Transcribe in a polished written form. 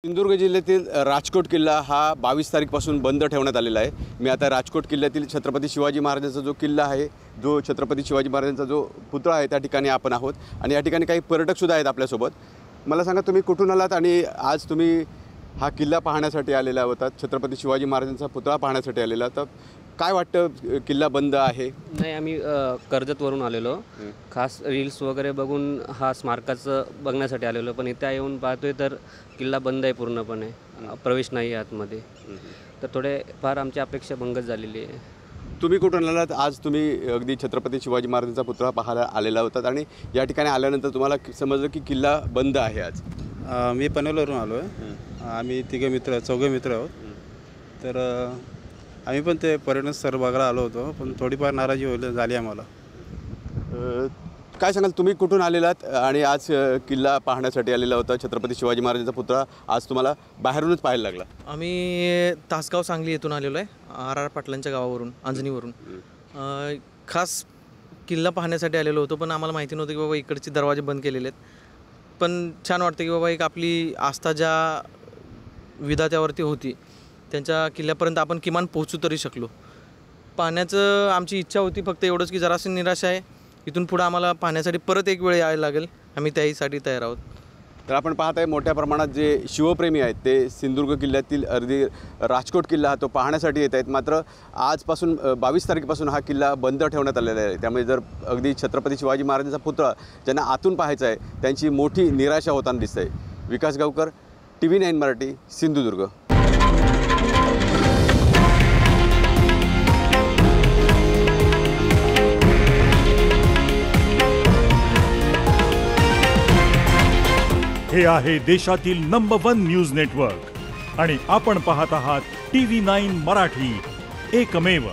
सिंधुदुर्ग जिल्ह्यातील राजकोट किल्ला हा 22 तारीखपासून बंद ठेवण्यात आलेला आहे। मी आता राजकोट किल्ल्यातील छत्रपती शिवाजी महाराजांचा जो किल्ला आहे, जो छत्रपती शिवाजी महाराजांचा जो पुतळा आहे त्या ठिकाणी आपण आहोत आणि या ठिकाणी काही पर्यटकसुद्धा आहेत आपल्यासोबत। मला सांगा, तुम्ही कुठून आलात आणि आज तुम्ही हा किल्ला पाहण्यासाठी आलेला होतात, छत्रपती शिवाजी महाराजांचा पुतळा पाहण्यासाठी आलेला, तर काय वाटतं किल्ला बंद आहे? नाही, आम्ही कर्जतवरून आलेलो, खास रील्स वगैरे बघून हा स्मारकाचं बघण्यासाठी आलेलो, पण इथे येऊन पाहतोय तर किल्ला बंद आहे पूर्णपणे, प्रवेश नाही आहे आतमध्ये। तर थोडे फार आमची अपेक्षा भंगच झालेली आहे। तुम्ही कुठून आलात? आज तुम्ही अगदी छत्रपती शिवाजी महाराजांचा पुतळा पाहायला आलेला होतात आणि या ठिकाणी आल्यानंतर तुम्हाला समजलं की किल्ला बंद आहे आज। मी पनवेलवरून आलो आहे। आम्ही चौघे मित्र आहोत। तर आम्ही पण ते पर्यटन स्थळ बघायला आलो होतो, पण थोडीफार नाराजी झाली आम्हाला। काय सांगाल, तुम्ही कुठून आलेलात आणि आज किल्ला पाहण्यासाठी आलेला होता, छत्रपती शिवाजी महाराजांचा पुतळा आज तुम्हाला बाहेरूनच पाहायला लागला? आम्ही तासगाव सांगली येथून आलेलो आहे, आर पाटलांच्या गावावरून, अंजनीवरून। खास किल्ला पाहण्यासाठी आलेलो होतो, पण आम्हाला माहिती नव्हतं की बाबा इकडचे दरवाजे बंद केलेले आहेत। पण छान वाटतं की बाबा एक आपली आस्था ज्या विधात्यावरती होती त्यांच्या किल्ल्यापर्यंत आपण किमान पोहोचू तरी शकलो। पाहण्याचं आमची इच्छा होती, फक्त एवढंच की जराशी निराशा आहे, इथून पुढं आम्हाला पाहण्यासाठी परत एक वेळ यायला लागेल, आम्ही त्याहीसाठी तयार आहोत। तर आपण पाहत आहे मोठ्या प्रमाणात जे शिवप्रेमी आहेत ते सिंधुदुर्ग किल्ल्यातील अगदी राजकोट किल्ला तो पाहण्यासाठी येत आहेत। मात्र आजपासून 22 तारखेपासून हा किल्ला बंद ठेवण्यात आलेला आहे, त्यामुळे जर अगदी छत्रपती शिवाजी महाराजांचा पुतळा ज्यांना आतून पाहायचा आहे त्यांची मोठी निराशा होताना दिसत आहे। विकास गावकर, TV9 मराठी, सिंधुदुर्ग। हे आहे देशातील नंबर 1 न्यूज नेटवर्क आणि आपण पाहत आहात TV9 मराठी, एकमेव।